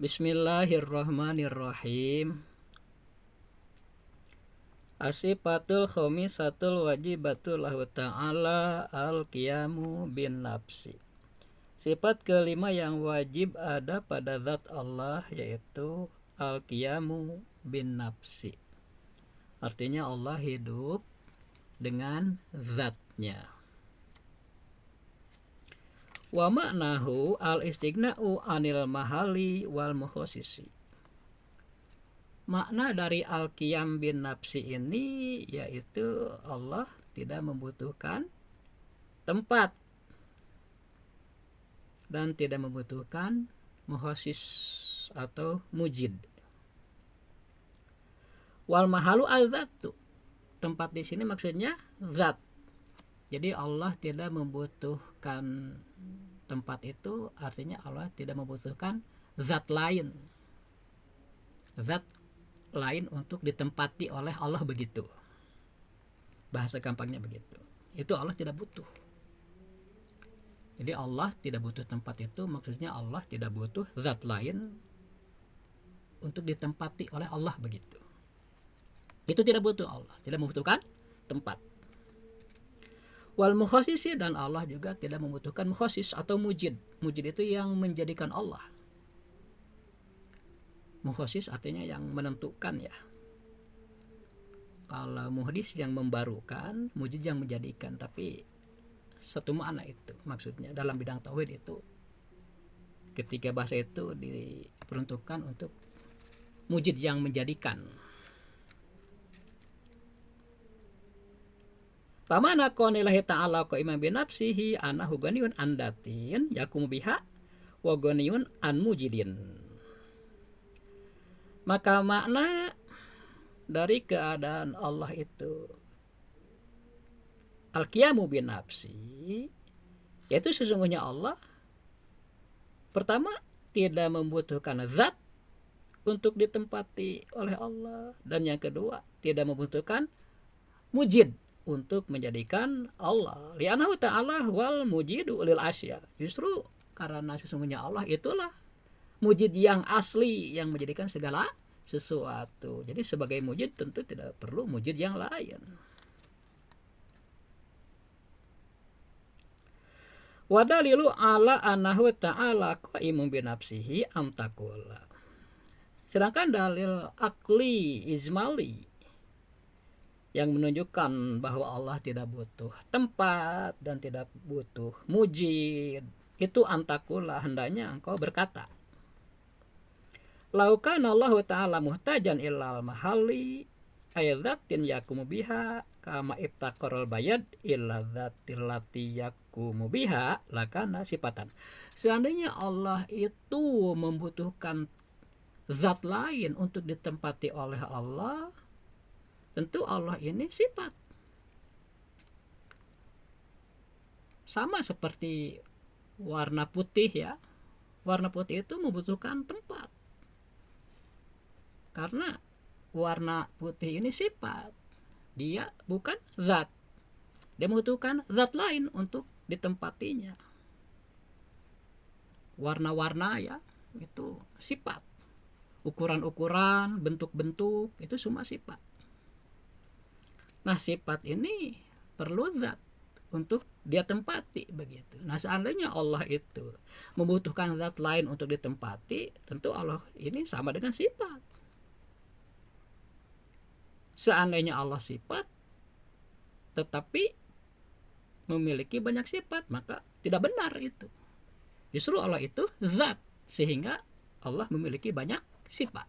Bismillahirrahmanirrahim. Asifatul khamisatul wajibatul lahu ta'ala al-qiyamu bin nafsi. Sifat kelima yang wajib ada pada zat Allah yaitu al-qiyamu bin nafsi. Artinya Allah hidup dengan zatnya. Wa ma'nahu al-istighna'u anil mahali wal mukhasisi. Makna dari al-qiyam bin nafsi ini yaitu Allah tidak membutuhkan tempat dan tidak membutuhkan muhasis atau mujid. Wal mahalu al-zatu. Tempat di sini maksudnya zat. Jadi Allah tidak membutuhkan tempat itu, artinya Allah tidak membutuhkan zat lain. Zat lain untuk ditempati oleh Allah, begitu. Bahasa gampangnya begitu. Itu Allah tidak butuh. Jadi Allah tidak butuh tempat itu, maksudnya Allah tidak butuh zat lain untuk ditempati oleh Allah, begitu. Itu tidak butuh Allah, tidak membutuhkan tempat. Wal mukhasisi, dan Allah juga tidak membutuhkan mukhasis atau mujid. Mujid itu yang menjadikan Allah. Mukhasis artinya yang menentukan ya. Kalau muhdis yang membarukan, mujid yang menjadikan. Tapi satu makna itu maksudnya dalam bidang tauhid itu. Ketiga bahasa itu diperuntukkan untuk mujid yang menjadikan. Pamana qanillahi ta'ala qa'iman bi nafsihi anahu ghaniyun an datin yakum biha wa ghaniyun an mujidin. Maka makna dari keadaan Allah itu al-qiyamu bin nafsi, yaitu sesungguhnya Allah pertama tidak membutuhkan zat untuk ditempati oleh Allah, dan yang kedua tidak membutuhkan mujid untuk menjadikan Allah. Li'annahu ta'ala wal mujidu lil asya. Justru karena sesungguhnya Allah itulah mujid yang asli yang menjadikan segala sesuatu. Jadi sebagai mujid tentu tidak perlu mujid yang lain. Wadalilu ala annahu ta'ala qaimun bi nafsihi amtakula. Sedangkan dalil akli izmali yang menunjukkan bahwa Allah tidak butuh tempat dan tidak butuh mujid, itu antakula, hendaknya engkau berkata, laukan Allah ta'ala muhtajan ilal mahali ayadzatin yakumu biha kama ibtaqarul bayad illa dzatil lati yakumu biha lakana sifatan. Seandainya Allah itu membutuhkan zat lain untuk ditempati oleh Allah, tentu Allah ini sifat. Sama seperti warna putih ya. Warna putih itu membutuhkan tempat. Karena warna putih ini sifat. Dia bukan zat. Dia membutuhkan zat lain untuk ditempatinya. Warna-warna ya, itu sifat. Ukuran-ukuran, bentuk-bentuk, itu semua sifat. Nah, sifat ini perlu zat untuk dia tempati, begitu. Nah, seandainya Allah itu membutuhkan zat lain untuk ditempati, tentu Allah ini sama dengan sifat. Seandainya Allah sifat tetapi memiliki banyak sifat, maka tidak benar itu. Justru Allah itu zat, sehingga Allah memiliki banyak sifat.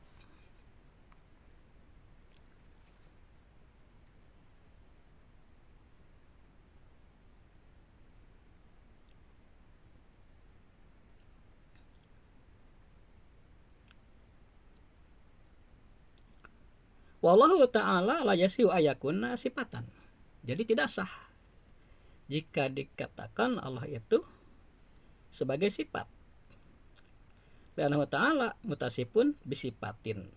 Wallahu ta'ala la yasihu ayakunna sifatan. Jadi tidak sah jika dikatakan Allah itu sebagai sifat. Li'annahu ta'ala mutasifun bisifatin.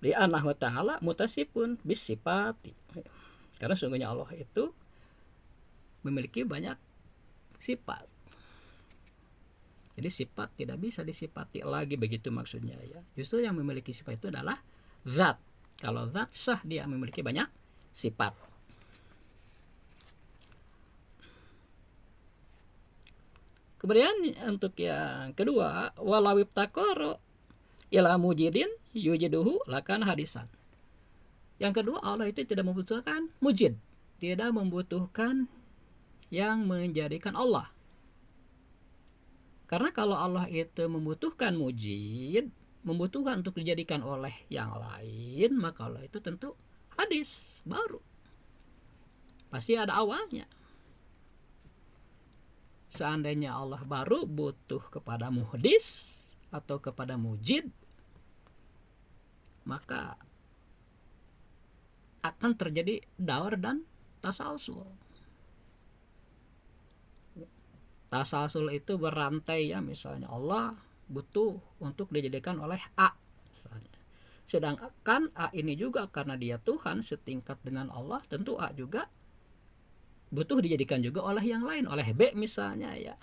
Li'annahu ta'ala mutasifun bisifati. Karena sungguhnya Allah itu memiliki banyak sifat. Jadi sifat tidak bisa disifati lagi, begitu maksudnya ya. Justru yang memiliki sifat itu adalah zat. Kalau zat sah dia memiliki banyak sifat. Kemudian untuk yang kedua, walawib takoro ila mujidin yujiduhu lakan hadisan. Yang kedua, Allah itu tidak membutuhkan mujid, tidak membutuhkan yang menjadikan Allah. Karena kalau Allah itu membutuhkan mujid, membutuhkan untuk dijadikan oleh yang lain, maka Allah itu tentu hadis baru. Pasti ada awalnya. Seandainya Allah baru butuh kepada muhdis atau kepada mujid, maka akan terjadi daur dan tasalsul. Tasalsul itu berantai ya, misalnya Allah butuh untuk dijadikan oleh A misalnya. Sedangkan A ini juga karena dia Tuhan setingkat dengan Allah, tentu A juga butuh dijadikan juga oleh yang lain, oleh B misalnya ya.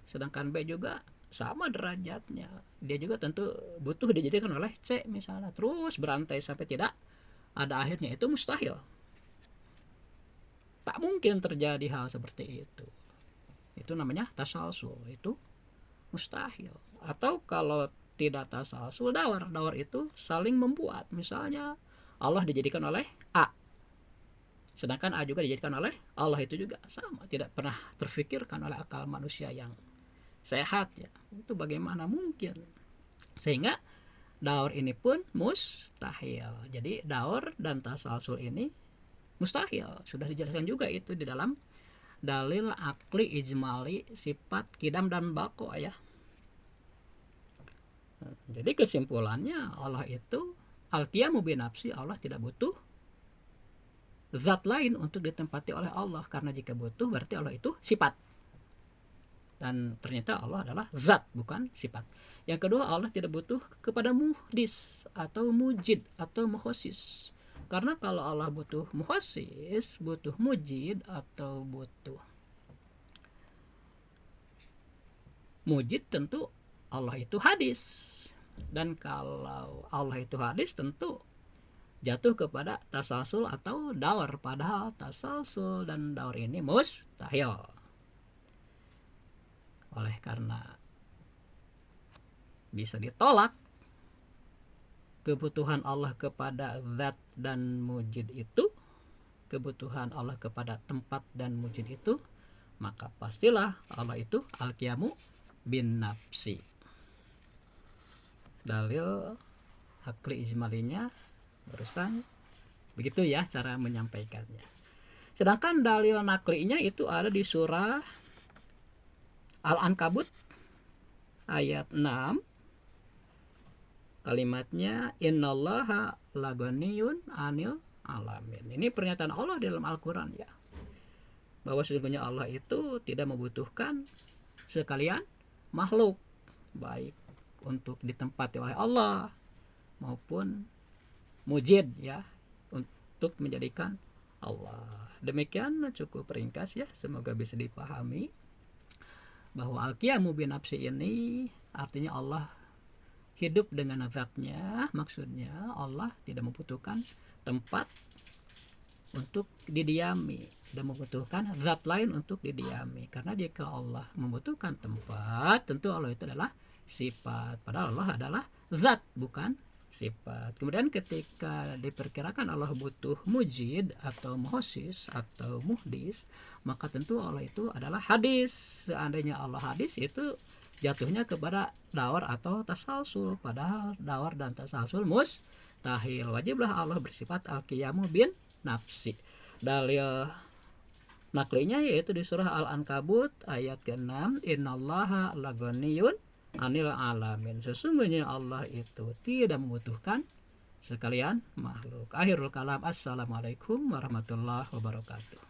Sedangkan B juga sama derajatnya, dia juga tentu butuh dijadikan oleh C misalnya. Terus berantai sampai tidak ada akhirnya. Itu mustahil, tak mungkin terjadi hal seperti itu. Itu namanya tasalsul, itu mustahil. Atau kalau tidak tasalsul, dawar. Dawar itu saling membuat. Misalnya Allah dijadikan oleh A, sedangkan A juga dijadikan oleh Allah, itu juga sama, tidak pernah terfikirkan oleh akal manusia yang sehat ya. Itu bagaimana mungkin? Sehingga daur ini pun mustahil. Jadi daur dan tasalsul ini mustahil. Sudah dijelaskan juga itu di dalam dalil akli ijmali sifat kidam dan bako ya. Jadi kesimpulannya, Allah itu al-qiyamu binafsi, Allah tidak butuh zat lain untuk ditempati oleh Allah. Karena jika butuh berarti Allah itu sifat, dan ternyata Allah adalah zat bukan sifat. Yang kedua, Allah tidak butuh kepada muhdis atau mujid atau mukhasis. Karena kalau Allah butuh mukhasis, butuh mujid atau butuh mujid, tentu Allah itu hadis. Dan kalau Allah itu hadis, tentu jatuh kepada tasalsul atau daur. Padahal tasalsul dan daur ini mustahil. Oleh karena bisa ditolak kebutuhan Allah kepada zat dan mujid itu, kebutuhan Allah kepada tempat dan mujid itu, maka pastilah Allah itu al-qiyamu bin nafsi. Dalil akli ijmalinya barusan begitu ya cara menyampaikannya. Sedangkan dalil naklinya itu ada di surah Al-Ankabut ayat 6. Kalimatnya innallaha laganiyun anil alamin. Ini pernyataan Allah dalam Al-Quran ya, bahwa sesungguhnya Allah itu tidak membutuhkan sekalian makhluk, baik untuk ditempati oleh Allah maupun mujid ya, untuk menjadikan Allah. Demikian cukup ringkas ya, semoga bisa dipahami bahwa al-qiyamu binafsi ini artinya Allah hidup dengan zatnya. Maksudnya Allah tidak membutuhkan tempat untuk didiami, tidak membutuhkan zat lain untuk didiami. Karena jika Allah membutuhkan tempat, tentu Allah itu adalah sifat, padahal Allah adalah zat bukan sifat. Kemudian ketika diperkirakan Allah butuh mujid atau muhosis atau muhdis, maka tentu Allah itu adalah hadis. Seandainya Allah hadis, itu jatuhnya kepada dawar atau tasalsul, padahal dawar dan tasalsul mustahil. Wajiblah Allah bersifat al-qiyamu bin nafsi. Dalil naklinya yaitu di surah Al-Ankabut ayat ke-6, innallaha laganiyun anil alamin. Sesungguhnya Allah itu tidak membutuhkan sekalian makhluk. Akhirul kalam, assalamualaikum warahmatullahi wabarakatuh.